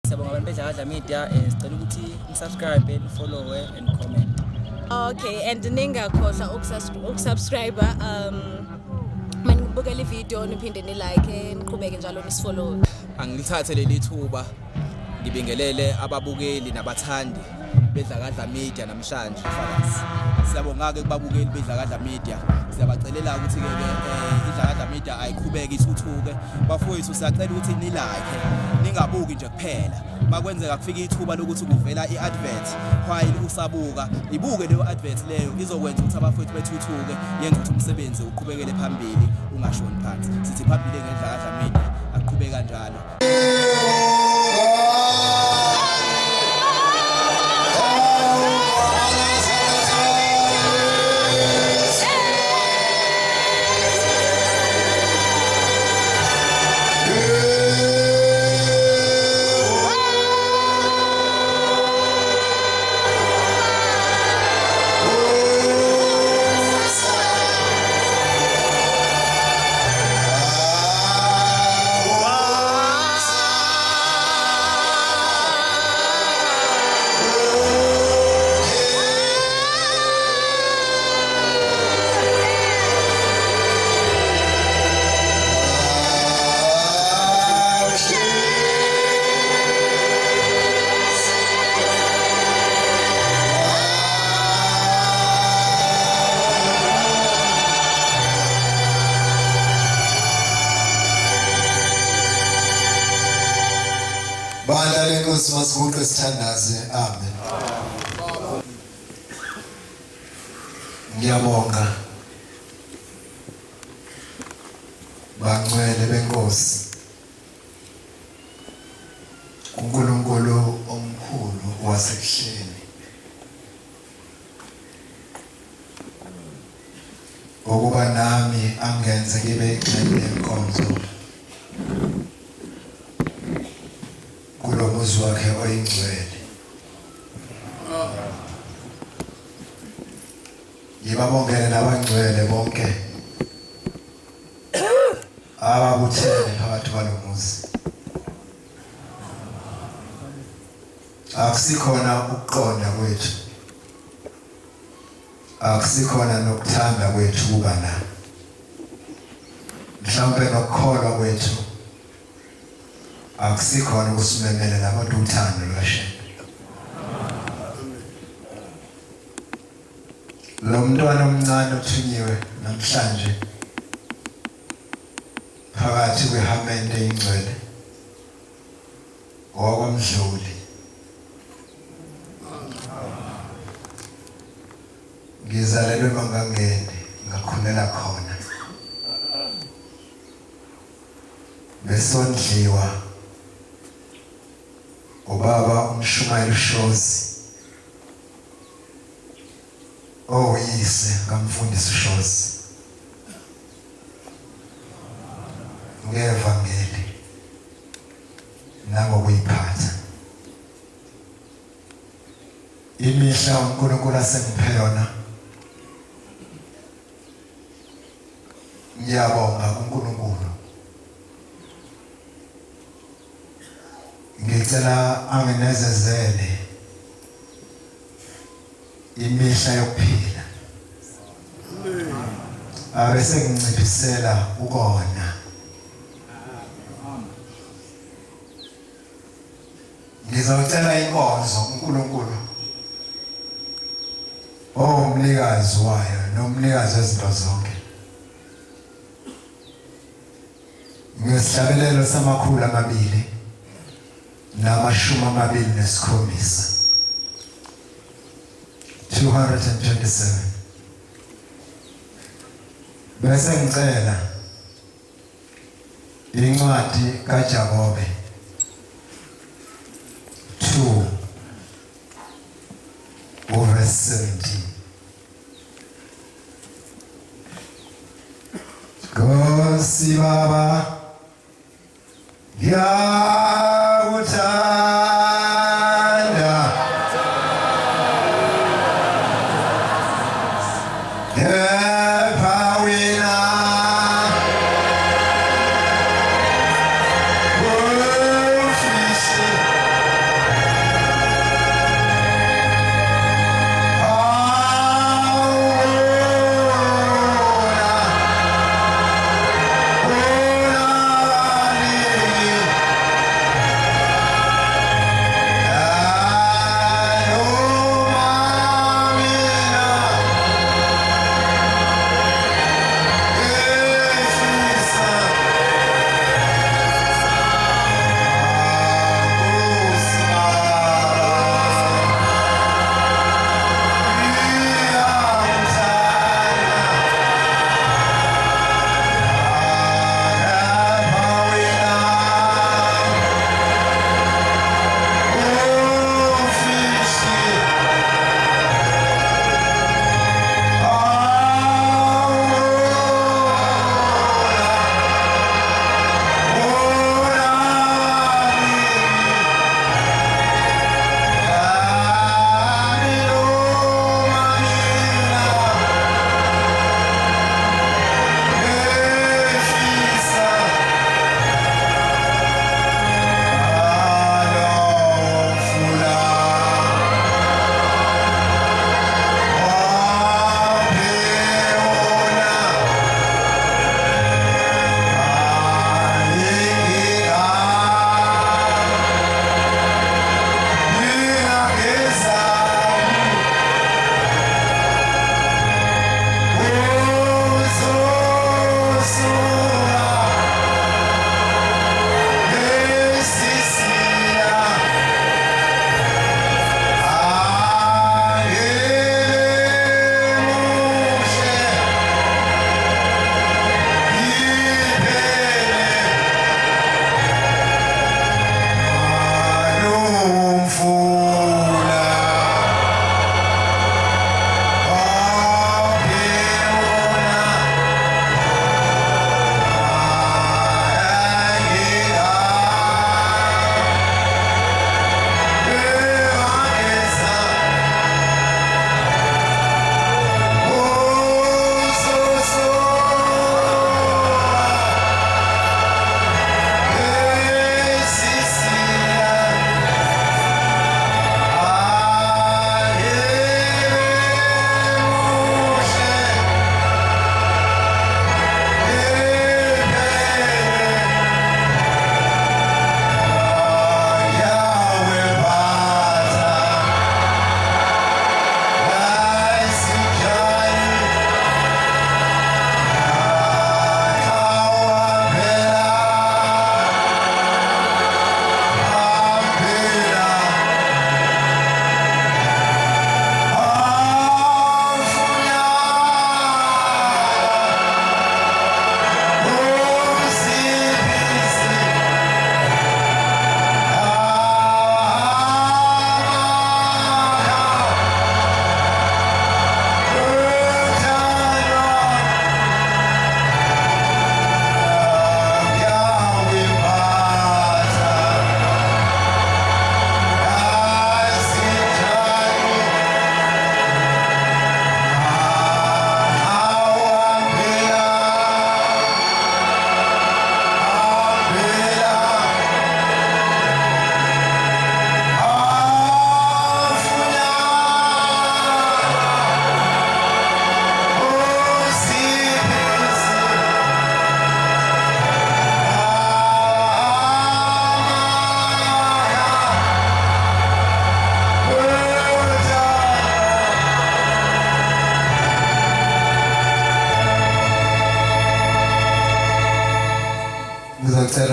siyabonga abantu beDlakadla Media sicela ukuthi subscribe and follow and comment. Okay, and ningakhohlwa ukusubscribe manibukela ivideo niphinde ni like niqhubeke njalo nisifollow. Angilithathe leli thuba ngibingelele ababukeli nabathandi beDlakadla Media namhlanje mfakazi. Siyabonga ke kubabukeli beDlakadla Media. Siyabacelela ukuthi ke iDlakadla Media ayiqhubeke ithuthuke. Bafowethu siyacela ukuthi ni like ningabuki nje kuphela. Makwenzeka kufika ithuba lokuthi kuvela iadvert while usabuka ibuke leyo advert leyo izokwenza ukuthi abafowethu bethuthuke yenze ukuthi umsebenzi uqhubekele phambili ungashoni phansi. Sithi phambili ngeDlakadla Media aqhubeka kanjalo. Banda lenkosi masibuke sithandaze. Amen. Ngiyabonga bangcwele benkosi uNkulunkulu omkhulu wasekuhleni ukuba nami angenze ngibe ingxenye yenkonzo kulomuzi wakhe oyingcwele. Ngibabongele nabangcwele bonke ababuthene phakathi kwalomuzi. Akusikhona ukuqonda kwethu, akusikhona nokuthanda kwethu kuba nami, mhlawumbe nokukholwa kwethu akusikhona ukusimemela nabantu uthando lwashena. Lo mntwana omncane othunyiwe namhlanje phakathi kwehamende eyingcwele owakwamdluli ngizalelwe eMangangeni ngakhulela khona besondliwa ubaba uMshumayeli Shozi oyise ngamfundisi Shozi ngevangeli nangokuyiphatha. Imihla uNkulunkulu asengiphe yona ngiyabonga kuNkulunkulu. Ngicela anginezezele imihla yokuphila. Abese nginciphisela ukona. Ngizocela inkonzo uNkulunkulu umnikazi wayo nomnikazi wezinto zonke. Ngesihlabelelo samakhulu 227 227 bese ngicela incwadi kaJakobe 2 verse 17. Nkosi Baba ngiyakuthanda kepha wena ufihle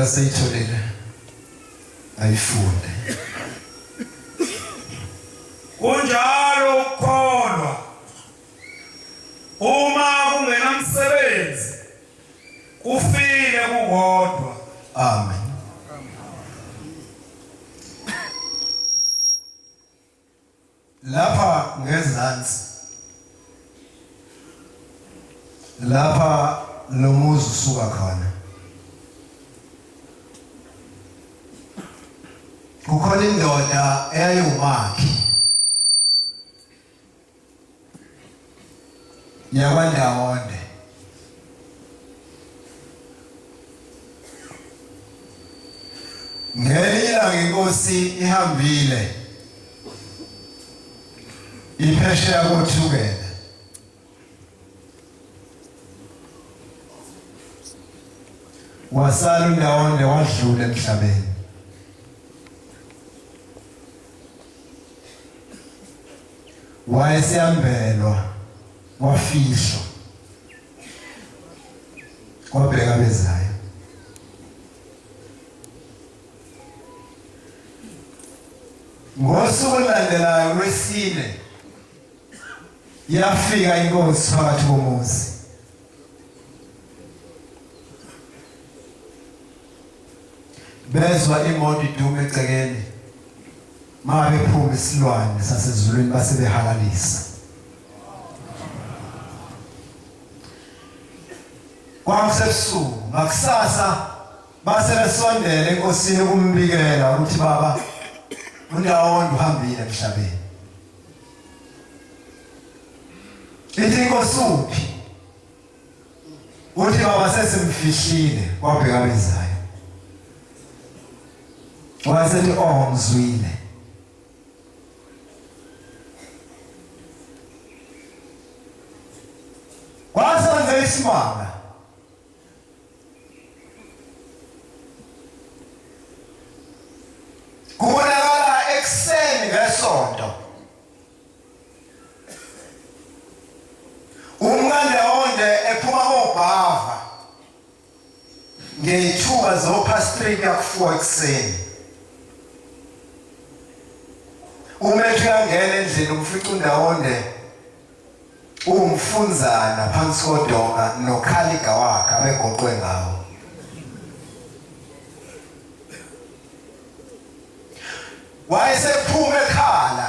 indoda seyitholile ayifunde kunjalo ukukholwa uma kungenamsebenzi kufike kukodwa. amen lapha ngezansi lapha lomuzi usuka khona kukhona indoda eyayiwumakhi yakwaNdawonde ngelinye ilanga inkosi ihambile iphesheya kothukela wasala uNdawonde wadlula emhlabeni wayesiyambelwa wafihlwa kwabheka bezayo ngosuku olulandelayo lwesine yafika inkosi phakathi komuzi bezwa imoto iduma egcekeni mabe phuma isilwane sasezulwini basebehalalisa kwakusebusuku ngakusasa basebesondela enkosini ukumbikela ukuthi baba uNdawonde uhambile emhlabeni ithi inkosi uphi uthi baba sesimfihlile kwabheka bezayo wasethi ngizwile kwasenze isimanga kubonakala ekseni ngesonto uNdawonde ephuma ngobhava ngeyithuba zo-3 yaku4 ekseni umethu yangena endlini umfica uNdawonde umfunzana phansi kodonga nokhaliga wakhe abegoqwe ngawo wayesephuma ekhala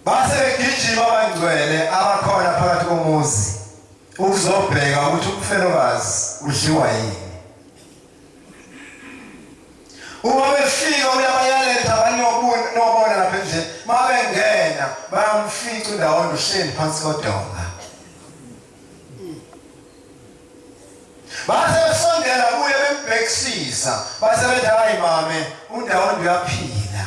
base begijima abangcwele abakhona phakathi komuzi ukuzobheka ukuthi umfelokazi udliwa yini uma befika uyabayaletha abanobona lapha endlini mabengena bayamfica uNdawonde uhleli phansi kodonga base besondela kuye bembhekisisa base bethi hayi mame uNdawonde uyaphila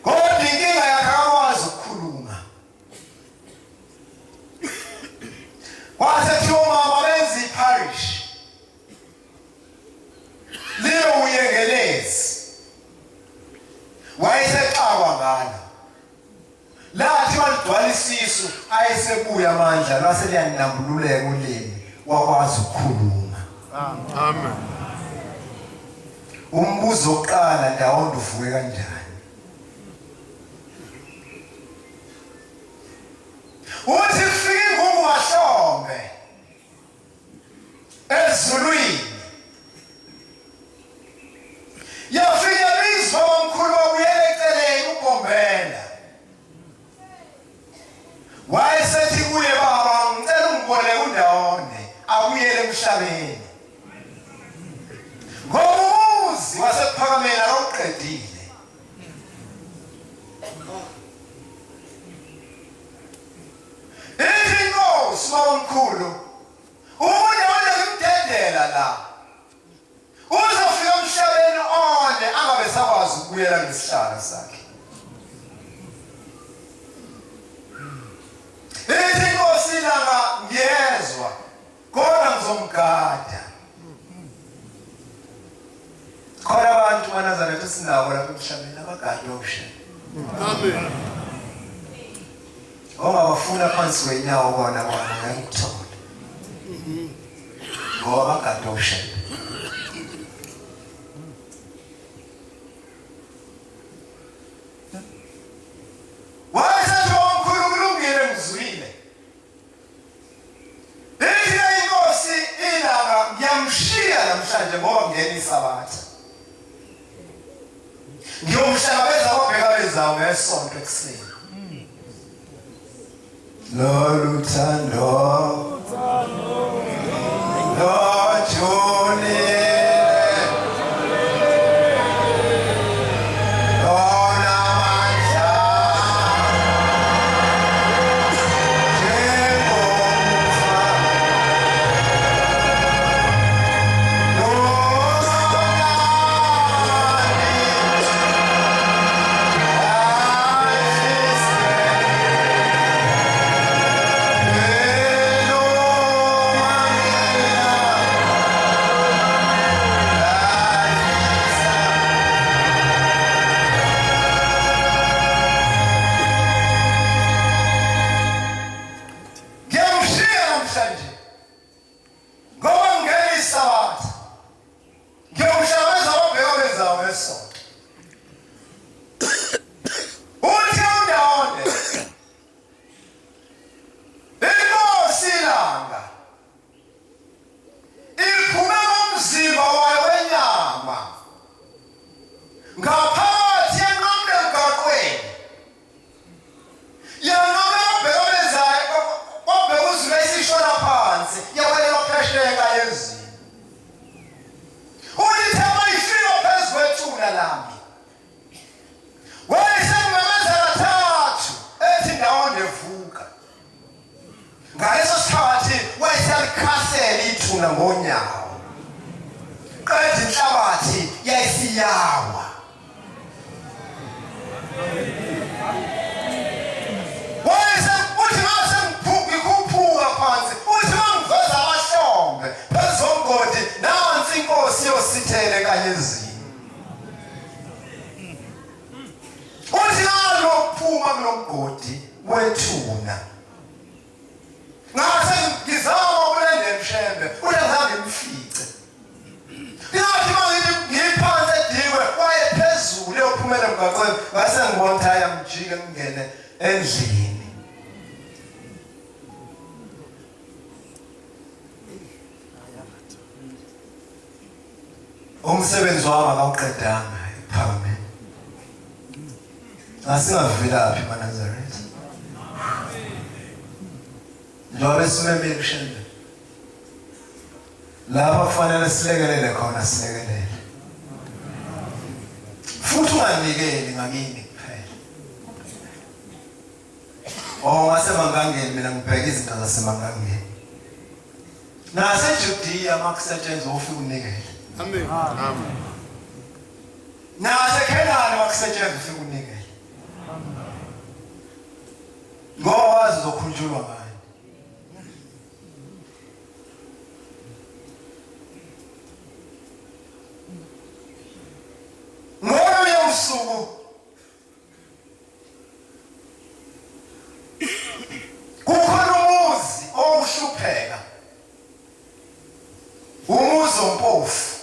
kodwa inkinga yakhe akakwazi ukukhuluma wasethi umama benza iparish liyo uyengelezi wayesexakwa ngalo lathi walidwala isisu ayesebuya amandla lwase liyanambululeka ulimi wakwazi ukukhuluma Amen. umbuzo oqala Ndawonde uvuke kanjani uthi kufika ingungu kaHlombe ezulwini yafika bizwa omkhulu wabuyela eceleni uBombela wayesethi kuye baba ngicela ungibone uNdawonde abuyele emhlabeni ngomuzi wasephakamela awuqedile ithi inkosi omkhulu uNdawonde ngimdedela la uzofika emhlabeni onke angabe sakwazi ukubuyela ngesihlalo sakhe ithi inkosi langa ngiyezwa kodwa ngizomgada khona abantu baNazaretha sinabo lapha emhlabeni abagadi okusha Amen. ongabafuna phansi kwenyawo bona ngekuthole ngoba bagadoshe wayesathi omkhulu kulungile ngizwile ithi inkosi ilanga ngiyamshiya namhlanje ngoba ngena isabatha ngiyomhlangabeza kwabheka bezayo ngesonto ekuseni Lord Tando Lord Johnny ngaleso sikhathi wayesalikhasela ithuna ngonyawo qedza inhlabathi yayisiyawa wayese uthi mase ngikhuphuka phansi uthi mangiveza amahlombe phezongodi nansi inkosi yosithele kanye ezini uthi nalokuphuma kulomgodi wethuna ngase ngizama ukulenda emshembe ulenzanga imfice yathi manje ngiphansi edikwe kwaye phezulu eyophumela emgaqweni ngase ngibona thaya mjike ngene endlini umsebenzi wami akawuqedanga ephakame asingavilaphi maNazaretha njengoba simemile kushende lapha kufanele silekelele khona silekelele futhi unganikeli ngakini kuphela ngasemangangeni mina ngibheka izinto zasemangangeni naseJudiya makusetshenzwa ufika unikele Amen. Amen. naseKhenani makusetshenzwa ufika unikele ngoba wazi uzokhunjulwa ngayo usuku kukhona umuzi owushupheka umuzi ompofu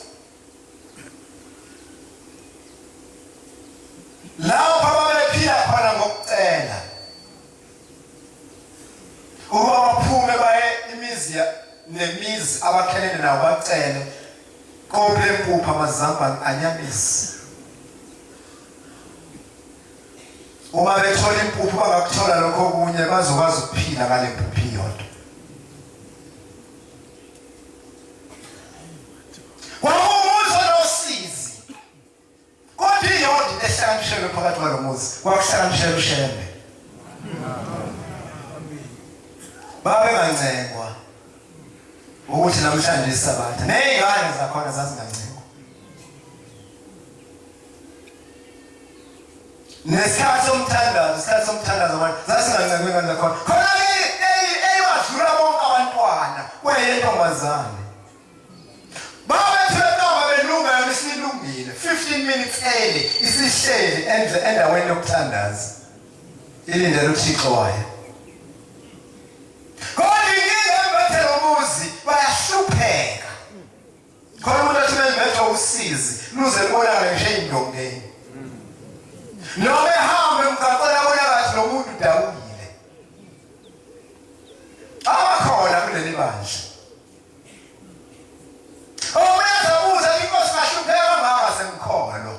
lapho ababephila khona ngokucela ukuba baphume baye imizi nemizi abakhelene nawo bacele kobe impuphu amazambane anyamisi uma bethola impuphu bangakuthola lokho kunye bazokwazi ukuphila ngale mpuphu iyodwa wawumuzi nosizi kodwa iyodwa ehlakanishele phakathi kwalomuzi kwakuhlakanishela ushembe babengancengwa ukuthi namhlanje isabatha nezingane zakhona zazingancengwa nesikhathi somthandazo manje zasingancengwe ngane zakhona khona eywadlula bonke abantwana kweyentombazane babetheka belunga yona isilungile 15 minutes early isihleli endaweni yokuthandaza ilindele uThixo wayo usizi luze libonakale nje indongeni noma ehambe emgaqweni abonakala lo muntu udawile abakhona kuleli bandla uyazabuza inkosi mahlupheka ngaka semkholo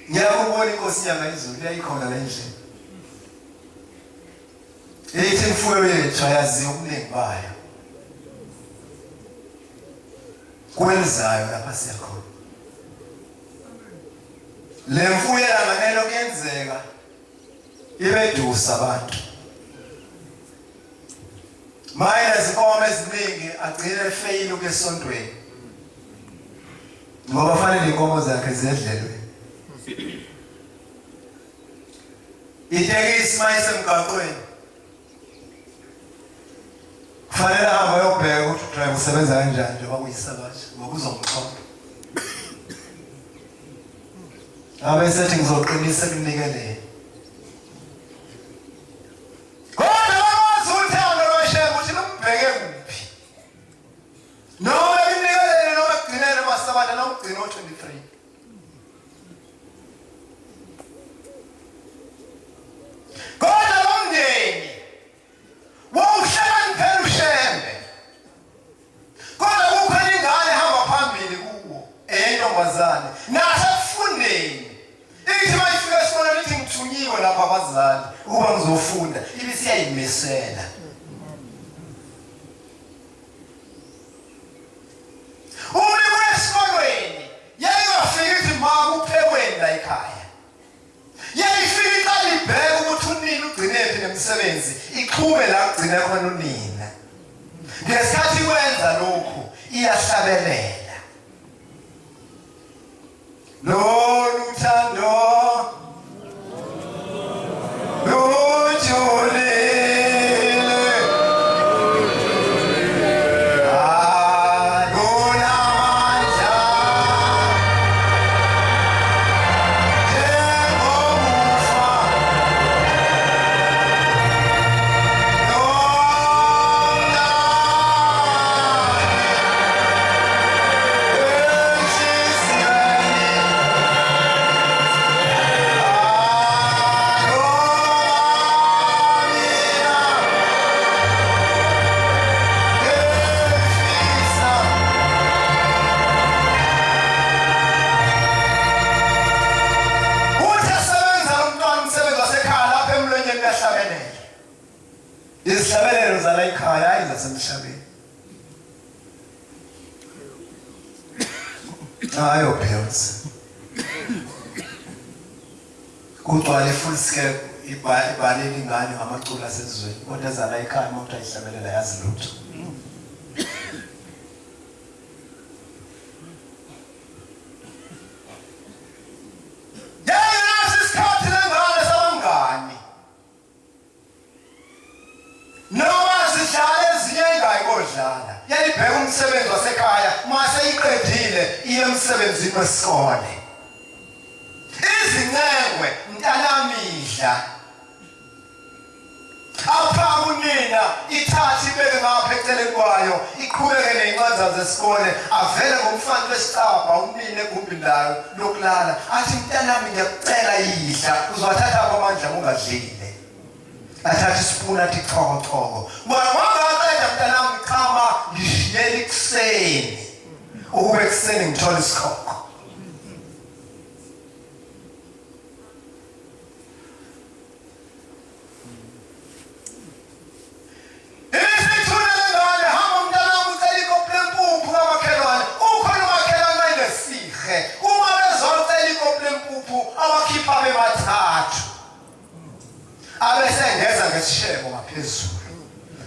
ngiyakubona inkosi yanga izulu iyayikhona le ndlela ethi imfuyo yethu ayaziwa ubuningi bayo kwenzayo lapha siyakhona le mfuyo yanganelo kuyenzeka ibedusa abantu mayela zinkomo eziningi agcine efeyile ukuyesontweni ngoba fanele inkomo zakhe zedlelwe itekisi mayisemgaqweni kufanele ahambe ayobheka ukuthi udriver usebenza kanjani njengoba kuyisabathi ngoba uzomkhomba abe sethi ngizoqinisa ekunikeleni kodwa bakwazi uthando lwashembe ukuthi lumbheke kuphi noma ekunikeleni noma ekugcineni amasabatha noma ukugcina o-23 kodwa lo mndeni wawuhlakaniphela ushembe kodwa kukhona ingane ehamba phambili kuwo eyintombazane nasekufundeni ithi mayifika esikoleni ithi ngithunyiwe lapha abazali ukuba ngizofunda ibisiyayimisela umlimi esikolweni yayingafika ithi ma kuphekweni la ekhaya yayifika iqala ibheke ukuthi unina ugcinephi nemsebenzi iqhume la kugcine khona unina ngesikhathi kwenza lokhu iyahlabelela lolu thando izihlabelelo zala ekhaya hayi zasemhlabeni hayo phela kugcwale full scale ibaleni ingane ngamaculo asezweni kodwa zala ekhaya uma uthi ayihlabelela yazi lutho yayibheka umsebenzi wasekhaya mase iqedile iye emsebenzini wesikole izincengwe mntanamidla apha kunina ithathi ibeke ngapha eceleni kwayo iqhubeke ney'nqanza zesikole avele ngomfana wesicabha umnini egumbini layo lokulala athi mntanami ngiyakucela yidla uzowathatha amandla ungadlile athatha isipuni athi choko wangaqeda mntanami qhama ngishiyela ekuseni ukube ekuseni ngithola isikhokho abakhipha bebathathu abesengeza ngesishebo ngaphezulu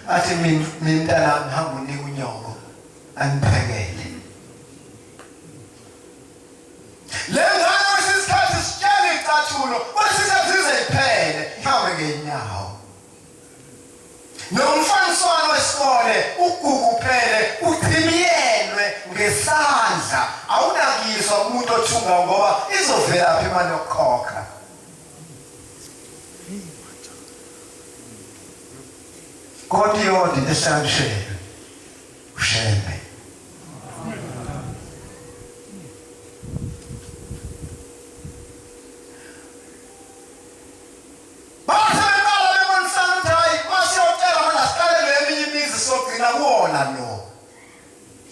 athi mntanami hamba unika unyoko angiphekele le ngane wesisikhathi sitshela icathulo wesisazize iphele ihambe ngenyawo nomfaniswano wesikole uguguphele uchimiyelwe ngesandla awunakiswa umuntu othunga ngoba izovela phi imali yokukhokha kodwa yodwa ehlakaniphele ushembe khona kuwona no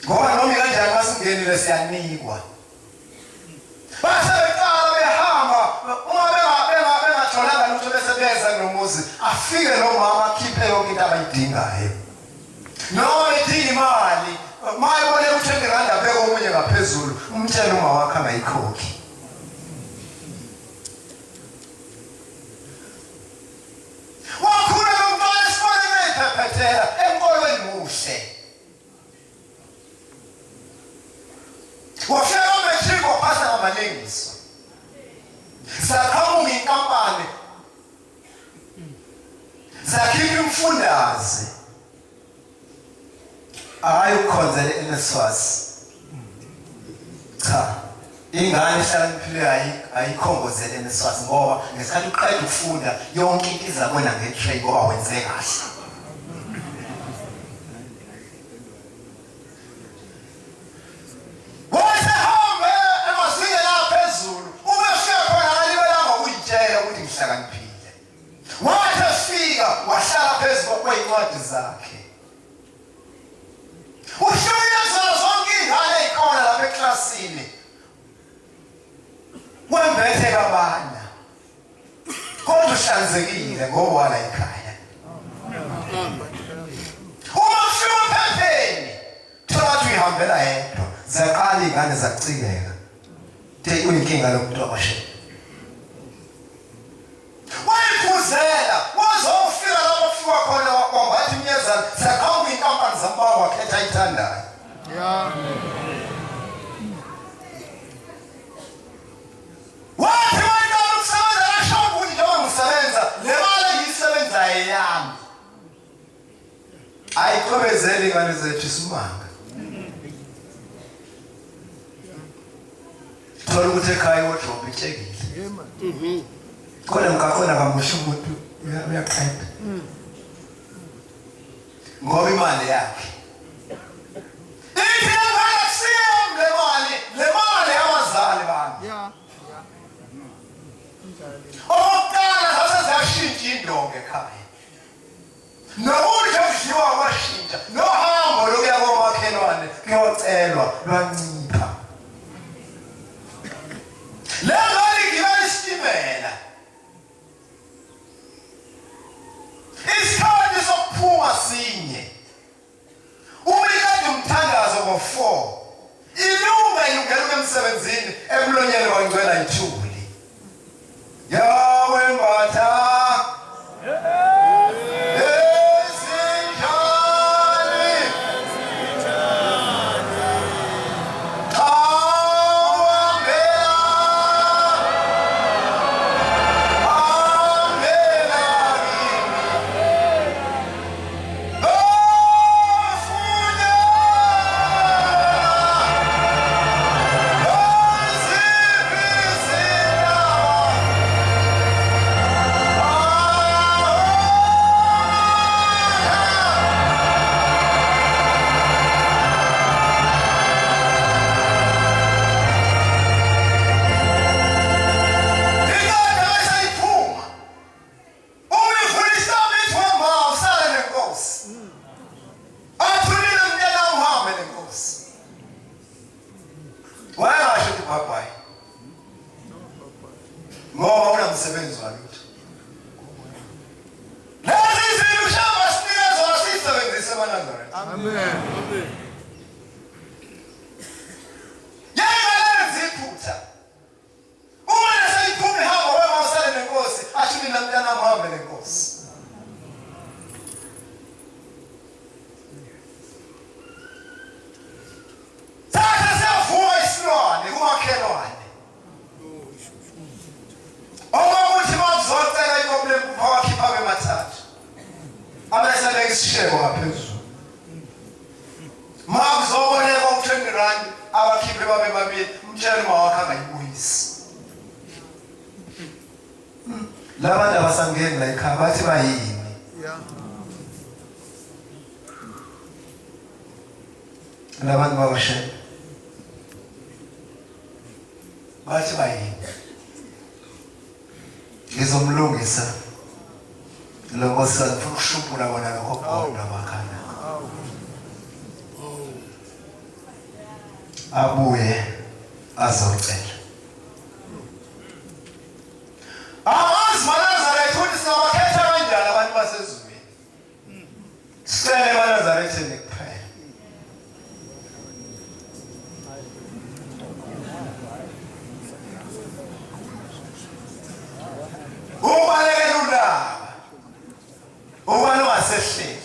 ngoba noma kanjani masingenile siyanikwa base beqala behamba uma bengatholanga lutho bese beza nomuzi afike lo mama akhiphe yonke into abayidingayo noma idinga imali mayibone uthenge rand abeke omunye ngaphezulu umtshela uma wakhe angayikhokhi wakhula lo mntwana esikoleni eyiphephetela enkolweni muhle wafika umetric waphasa ngamalengiso sakhamuka inkampani zakhipha umfundazi hayi ukhonzele eNSFAS cha ingane ihlakaniphile ayikhongozele eNSFAS ngoba ngesikhathi uqeda ukufunda yonke into izabona ngetrain ngoba wenze kahle wasehambe emazingeni aphezulu ubefika khona alibelanga ukuyitshela ukuthi ngihlakaniphile wathi efika wahlala phezu kwey'ncwadi zakhe uhluyeza zonke iy'ngane ey'khona lapha eklasini wembethe kabana kodwa uhlanzekile ngoba wala ekhaya uma kufika ephepheni thola ukuthi uyihambela yedwa zaqala iy'ngane zakucikeka uyinkinga lomntoshe wayiphuzela wazofika lapho kufika khona wambathi imnyezana zaqhamuka iy'nkampani zambaba wakhetha ayithandayo wathi wayekala ukusebenza kasho ukuthi njengoba ngisebenza le mali engiyisebenzayo yami ayiqobezeli ingane zethu isimanga thola ukuthi ekhaya iwardrobe itshekile kodwa mkakhona kamusha umuntu uyaqeda ngoba imali yakhe ithi ngeke kusiyem le mali yabazali bami okokuqala zase ziyashintsha indonga ekhaya nokudla okudliwa kwashintsha nohambo lokuya komakhelwane kuyocelwa lwancipha le mali ngibela isitimela isikhathi sokuphuma sinye umikade umthandazo ngo-4 ilunga ilungela emsebenzini emlonyeni wangcwela ithuli yawe mbatha ngoba unamsebenzi walutho lezi izinto ushamba sinika zona siyisebenzise emanazareth amen yengalenzi iphutha uma nesayiphume ihamba wema usale nenkosi asho mina mntana mhambe nenkosi sasa siyavuka isilwane kumakhelwane ukuthi bazocela iproblem kuphakakhipha bemathathu abesele isishebo ngaphezulu makuzoboneka u20 rand abakhiphe babe babili umtshela uma wakhe angayibuyisi labantu abasangeni la ekhaya bathi bayini labantu babashe bathi bayini ngizomlungisa lo nkosikazi ufuna ukushuphula bona lokho kodwa makhanda abuye azocela. Amazi maNazaretha uthi singabakhetha kanjani abantu basezulwini. Sicele maNazaretha kuphela. Ubalekela uNdaba. Ubani wasehleli.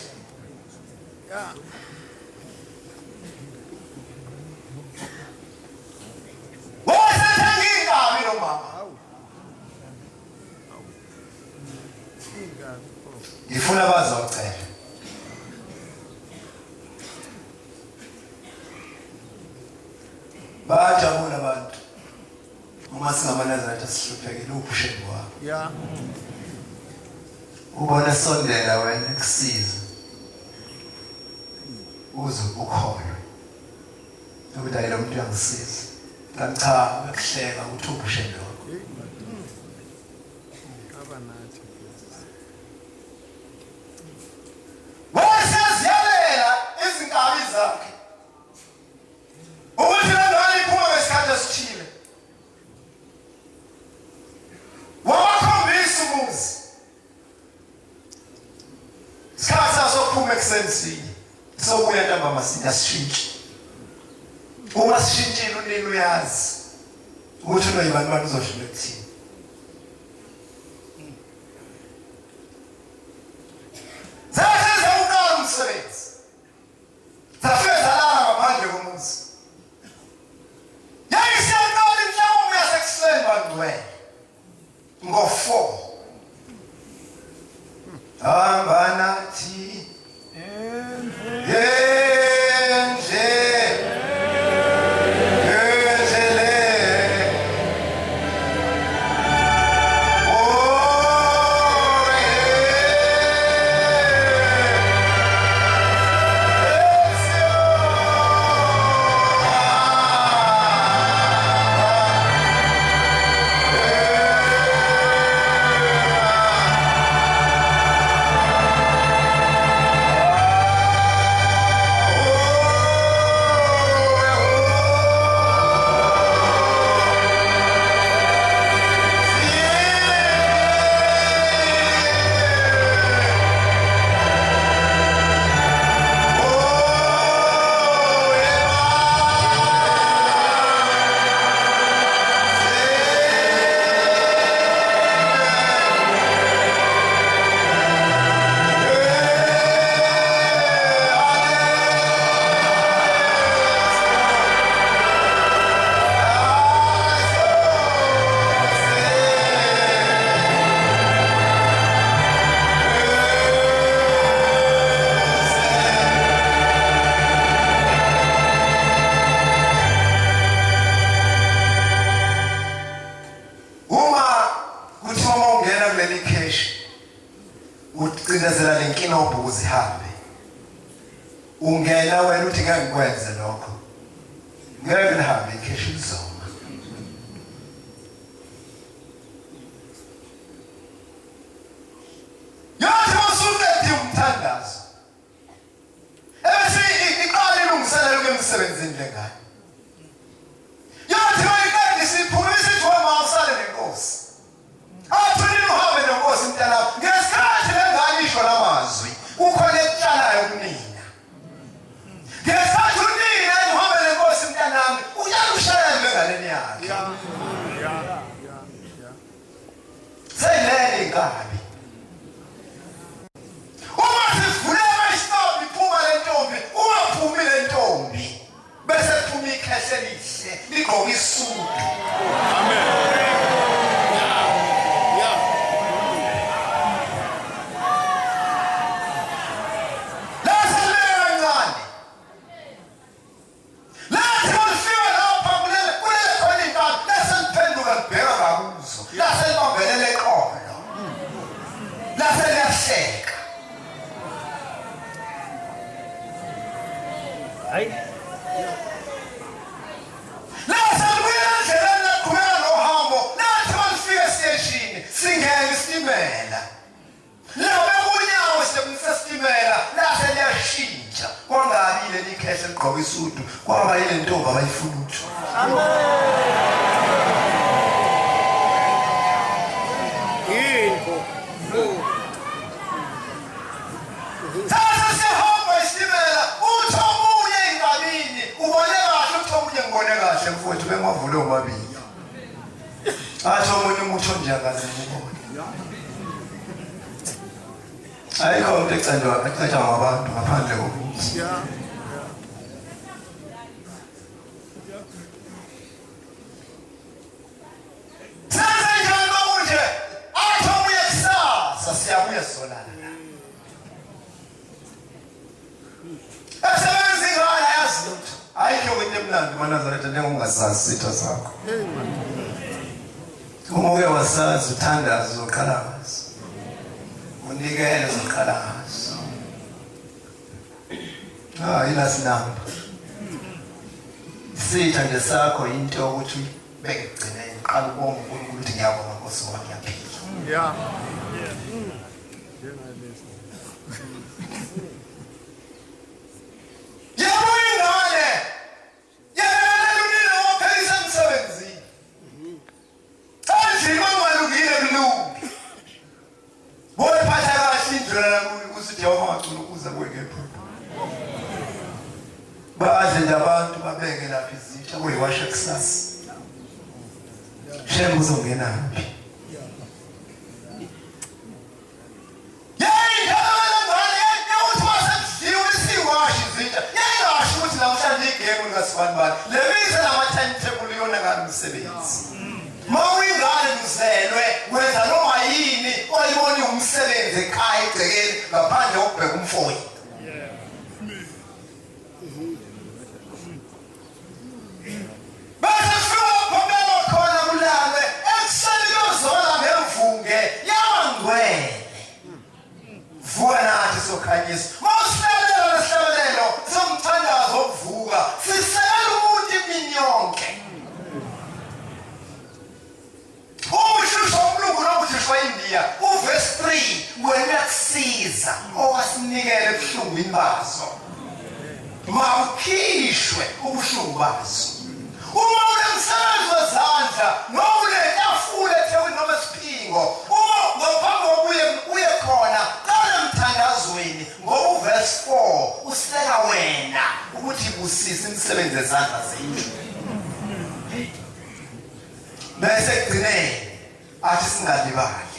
Ngifuna bazocela. Bajabula abantu. Uma singamaNazaretha sihluphekile ubusheni wabo. Yeah. Ubona sondela wena kusiza. Uze ukholwe. Ukuthi ayilo muntu uyangisiza. Kanti cha, ukuhleka ukuthi ubusheni wakho. Waseziyalela izinkabi zakhe. Ukuthi lendalo iphuma ngesikhathi esithile. Wakhombisa umuzi. Isikhathi sasophuma ekusensini. Sobuya ntambama siyashintsha. Uma sishintshile unini uyazi. Ukuthi noyibani bani uzoshintsha kuthini. Ucindezela lenkinobho uzihambe. Ungena wena uthi ngeke ngikwenze lokho. Ngeke nihambe ikheshi izoma. Yathi masuke umthandazo. Ebese iqala ilungiselela ukemsebenzini lengayo. Yathi mayiqeda isiphuma isithi wema usale nenkosi. Athulile uhambe nenkosi mntana. Ngesikhathi lengane isho lamazwi, ukhona ekutshalayo kunina. Ngesikhathi unina uhambe nenkosi mntanami, uyakushaya engaleni yakhe. Selele inkabi. Uma sivulela isitobhi iphuma lentombi, ungaphumi lentombi. Bese kuphuma ikhehle lihle, ligqoka isudu. Amen. Singena yileli khehla ligqoka isudu kwaba yile ntombi abayifuna uthu Sasa sihamba isimela uthomuye ingabini ubone kahle uthomuye ngibone kahle mfowethu bengavule omabili atho umuntu umutho njakazi ngibone ayikho into ecandwa ngabantu ngaphandle kokuthi sasa njalo manje athomuye kusasa siyabuya solana Asebenzingana yazi lutho ayikho into emnandi maNazaretha njengongasazi sitho sakho Umoya wasazi uthandaza zoqhalaza unikele zoqhalaza ila sinamba sitha nje sakho into ukuthi beke gcineni qala ubonga uNkulunkulu ukuthi ngiyabonga Nkosi wami ngiyaphila Baadhi abantu babeke lapha izitsha kuyiwasha kusasa. Shemu uzongena phi? Yey ngalo ngale uthi waseziwe siwashi izitsha. Yey ngasho ukuthi namhlanje igame ngasibani bani. Lemiza nama timetable yona ngamisebenzi. Mawuyingane uzelwe wenza noma yini oyibona umsebenzi ekhaya egcekeni ngaphandle kokubheka umfoyi. Vuana sokhanyisa mawuhlelo lehlelo somthandazo ovuka sisela umuntu iminyonke umushushwa umlungu nokuthishwa India uverse 3 wena kusiza owasinikele ebuhlungwini bazo mawukhishwe ubuhlungu bazo uma unemsebenzi wezandla noma unetafula ethekwini noma esiphingo uma ngaphambi kokuye khona emthandazweni ngoba uverse 4 useka wena ukuthi busise imisebenzi ezandla zethu bese kugcineni athi singalibali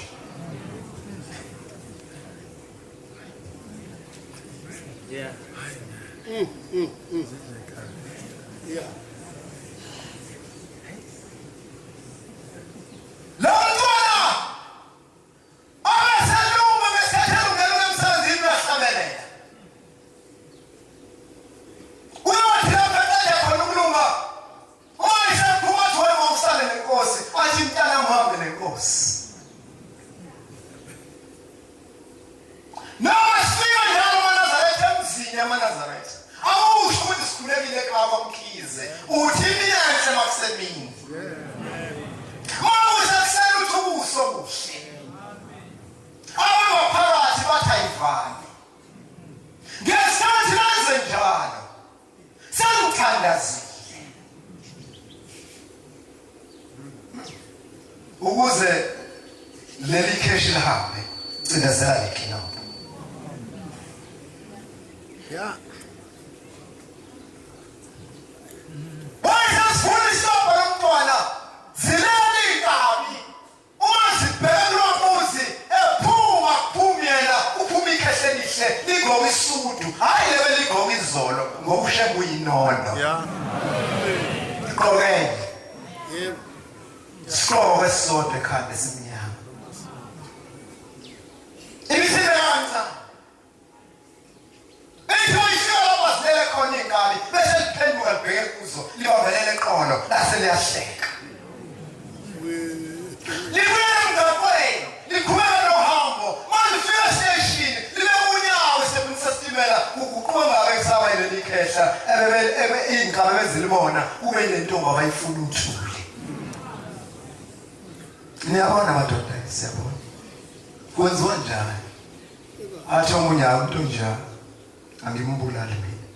ukuze leli keshi lihambe cindezela ikinabo Wayesifundisa abantwana zileli inkabi uma zibhekwa umuzi ephuma kuphumela uphuma ikhehle lihle ligoma isudu hayi lebe ligoma izolo ngokushemba uyinondo Qokeni Sikho esodwa ekhanda esimnyama Imisebenza Eyishela basele khona inkabi bese liphenduka libheke kuzo libavelele eqolo lase liyahleka Libuye ngakwenu likhuleka nohambo manje fika station libe unyawo sebenzisa stimela ukuqhoma ngabekusaba leli khehla ebe inkabi bezilibona kube lentombi abayifuna uthule Niyabona madoda siyabona kwenziwa njani athi omunye umuntu njani angimbulali mina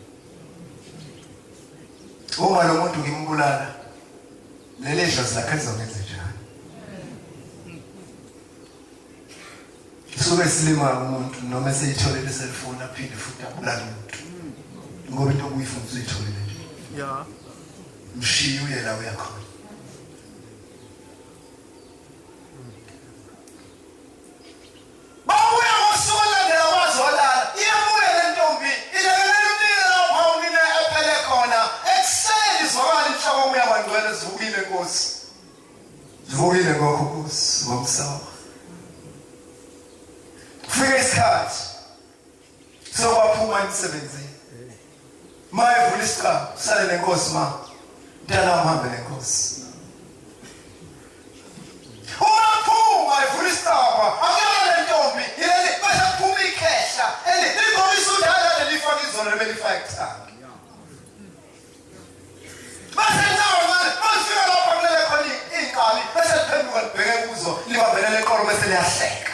uma lo muntu ngimbulala leli dlozi lakhe lizongenza njani suke silima umuntu noma eseyitholele cellphone aphinde futhi abulala umuntu ngoba into okuyifuna uzuyitholele nje ya mshiye uye la uyakhona babuya ngosuku la wazolala iyabuya le ntombi ilekelela umnike lapha umnike ephele khona ekseni izwakala inhloko uyabangcwele zivukile Nkosi zivukile ngokho Nkosi ngomsawa kufika isikhathi sokuphuma emsebenzini mayevula isikhathi sale nenkosi ma mntana uhambe nenkosi uyaphuma evula isikhathi akuyona le ntombi yele bese kuphuma ikhehla elibonisa udala lelifaka izolo lebelifaka ekuthanga bese nawo manje bafika lapha kulele khona iqali bese liphenduka libheke kuzo libambelele eqolo bese liyahleka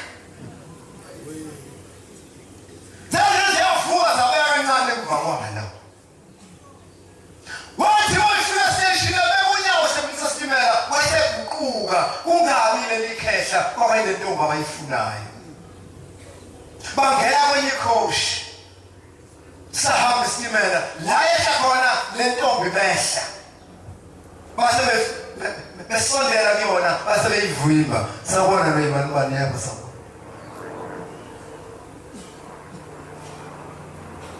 ziyavuka zabeka kancane emva kwalo wathi wafika station bekunyawo semsistimela wayeguquka kungabi leli khehla kwaba ile ntombi abayifunayo bangena kwenye coach sahamba istimela la yehla khona le ntombi behla base besondela kuyona base beyivimba sabona beyibantu yabo sabona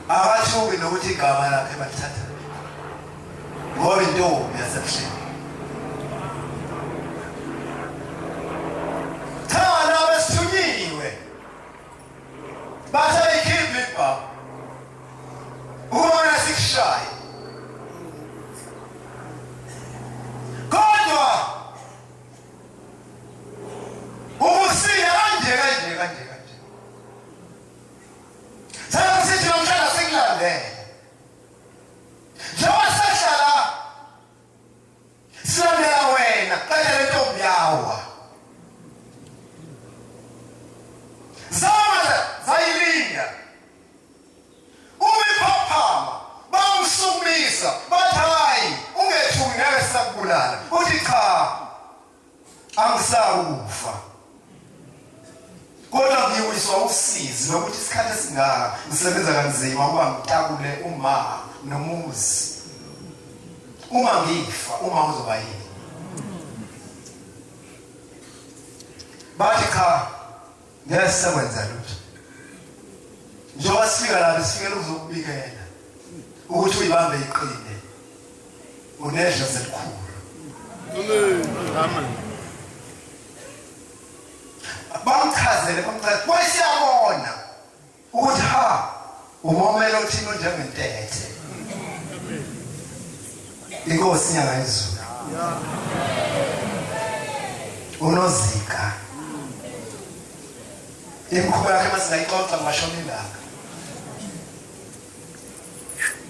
abathuki nokuthi igama lakhe balithatha ngoba intombi yasebuhleni thana besithunyiwe bathe beyikhipha ibhamu ukubona sikushaye kodwa ubusiya kanje sithi namhlanje sekulandele njengoba sahlala silandela wena kanye le ntombi yawa zayilinda umiphaphama bamsukumisa bathi hayi ungethuki ngeke sakubulala uthi cha angisakufa kodwa ngiwiswa usizi nokuthi isikhathi esingaka ngisebenza kanzima ukuba ngitakule uma nomuzi uma ngifa uma uzoba yini bathi cha ngesekwenza lutho njengoba sifika lapho sifikele ukuzokubikela ukuthi uyibambe iqine unedla selikhulu amen bamchazele kwesiyabona ukuthi umomelo uthini njengentethe inkosi inyanga yezulu unozika imikhuba yakhe masingayixoxa ngashona ilanga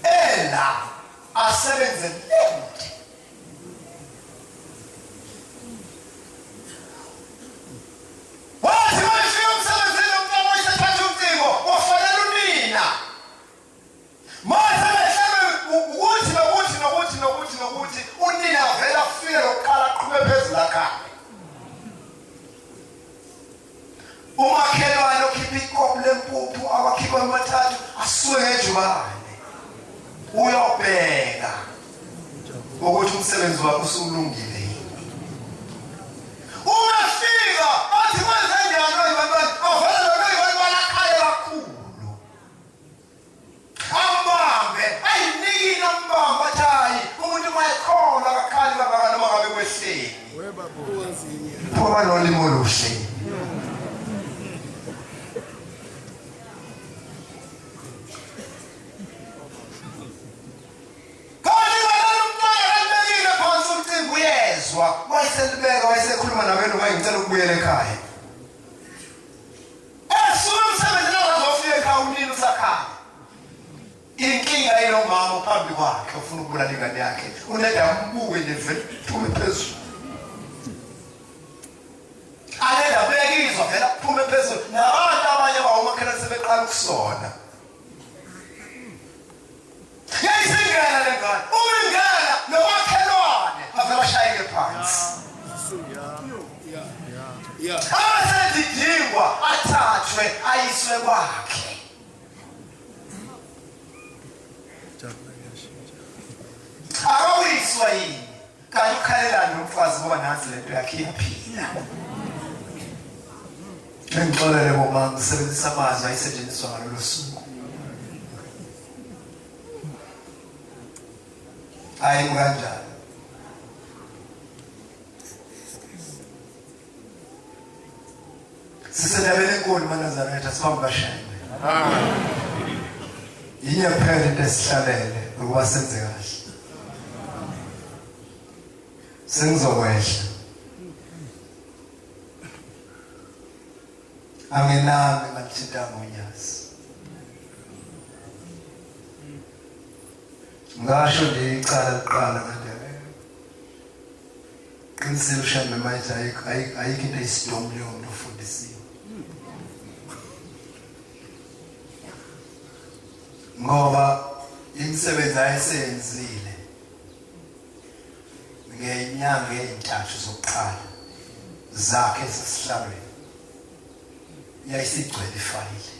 ela asebenze lento wathi wafika umsebenzini umntwana wayesethatha ucingo wafanele unina manje behlele nokuthi unina vele afike lokuqala aqhube phezulu lakhe umakhelwane okhipha ikopu lempuphu abakhipha amathathu asuke ngejubane uyobheka ukuthi umsebenzi wakho usulungile umafika bathi kwenze njani oyibantwana avele oyibantwana akhale kakhulu ambambe ayinikile ambamba athi hayi umuntu mayekhola akakhali kangaka noma ngabe kwehleni phoba nolimo oluhle wayeselibeka wayesekhuluma nabenu ngicela ukubuyela ekhaya esuke umsebenzi azofika ekhaya umnini usakhaya inkinga inomama phambi kwakhe ufuna ukubulala ingane yakhe uneda ambuke nje vele phume phezulu aneda bekizwa vele phume phezulu nabantu abanye bawumakhelwane sebeqala ukusona yayisingena le ngane umingana Abasedidingwa athathwe ayiswe kwakhe. Akawuyiswa yini? Kanti ukhalelana nomfazi ngoba nansi lento yakhe iyaphila. Ngixolele ngoba ngisebenzisa amazwi ayisetshenziswa ngalolu suku. Hayi kanjani? Sisenabele enkulu maNazaretha sibambe bashaywe. Yinye kuphela into esihlalele ukuba senze kahle. Sengizokwehla. Angenami ngalithinta ngonyasi. Ngasho nje icala liqala ngandebe. Qinisile ushambe manje ayikho into esidomle umuntu ufundisiwe. Ngoba imisebenzi ayisenzile ngenyanga ezintathu zokuqala zakhe esihlalweni yayisigcwele ifayile.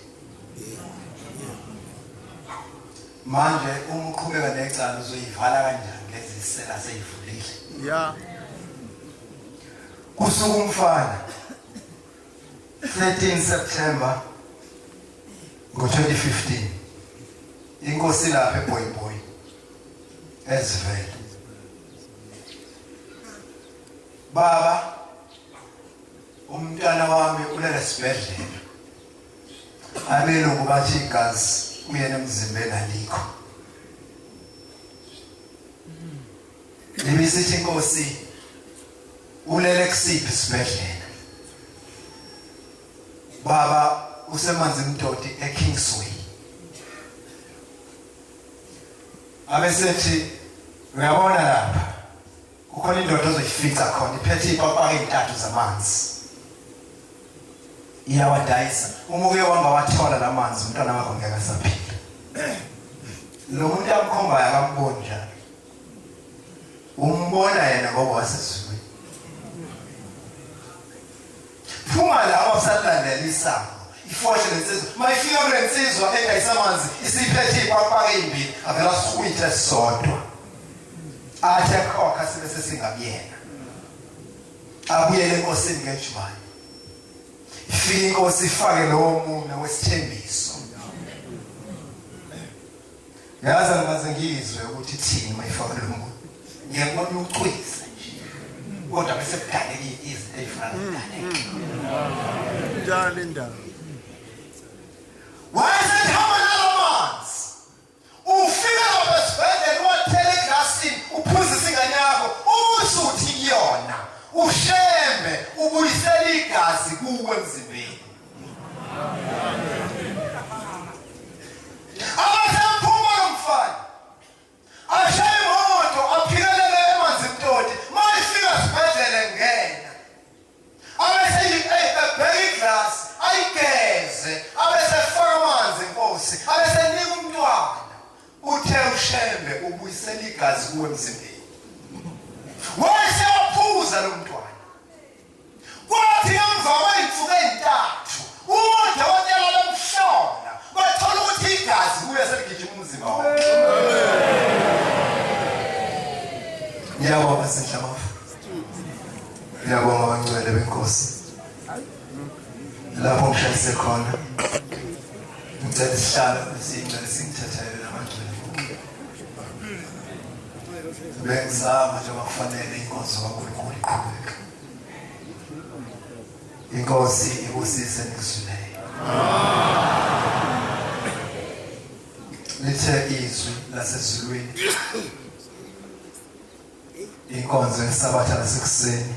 Manje umqhubeka necala uzoyivala kanjani lezi sela seyivulile? Kusuka umfana 13 September ngo-2015 inkosi lapha eBoyboy ezivele. Baba umntwana wami ulele esibhedlela. Abelungu bathi igazi uyena emzimbeni alikho. Libisithi inkosi ulele kusiphi isibhedlela? Baba usemanzi Mdodi eKingsway. Abesethi uyabona lapha kukhona indoda ozoyifica khona iphethe ipapa ezintathu zamanzi. Iyawadayisa. Uma uke wamba wathola lamanzi umntwana wakho ngeke asaphila. Lo muntu amkhombayo akamboni njalo. Umbona yena ngoba wasezweni. Phuma la usalandela isango. Ifohle lensizwa. Mayifika kule nsizwa engayisamanzi isiphethe ipapa ezimbili avela sikhwithe sodwa. Athi akhokha sibe sesingabiyena. Abuyele enkosini ngeJubane. Ifike inkosi ifake lowo muna wesithembiso. Yaza ngaze ngizwe ukuthi thini mayifake lo muna. Ngiyabona ucwisa nje. Kodwa bese kudaleke izinto ezifana nodaleke. Njalo indaba. Wayesethama nalamanzi. Ufika lapha esibhedlela wathele eglasini uphuzisa ingane yakho usuthi kuyona. Ushembe ubuyisela igazi kuwe emzimbeni. Abasemphuma lomfana. Ashaye imoto aphikelele emanzi Mdodi. Mayifika esibhedlela ngena. Abese ebheka iglass ayigeze. Abese faka amanzi inkosi. Abese nika umntwana. Uthe ushembe ubuyisela igazi kuwe emzimbeni. Wayesephuza lo mntwana. Kwathi emva kwey'nsuku ezintathu udokotela lomhlola bathola ukuthi igazi kuye seligijima umzimba wakhe. Ngiyabonga senhlamafu. Ngiyabonga abangcwele benkosi. Lapho ngishayise khona. Ngicela isihlalo esingcwele singithethelele namangcwele. Bengizama njengoba kufanele inkonzo kaNkulunkulu iqhubeke. Inkosi ibusise nikuzwileyo. Lithe izwi lasezulwini. Inkonzo yesabatha lasekuseni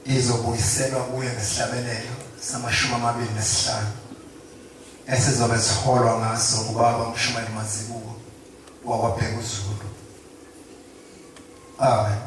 izobuyiselwa kuye ngesihlabelelo sama-25 esizobe siholwa ngaso ubaba uMshumayeli Mazibuko wakwaBhekuzulu. Amen.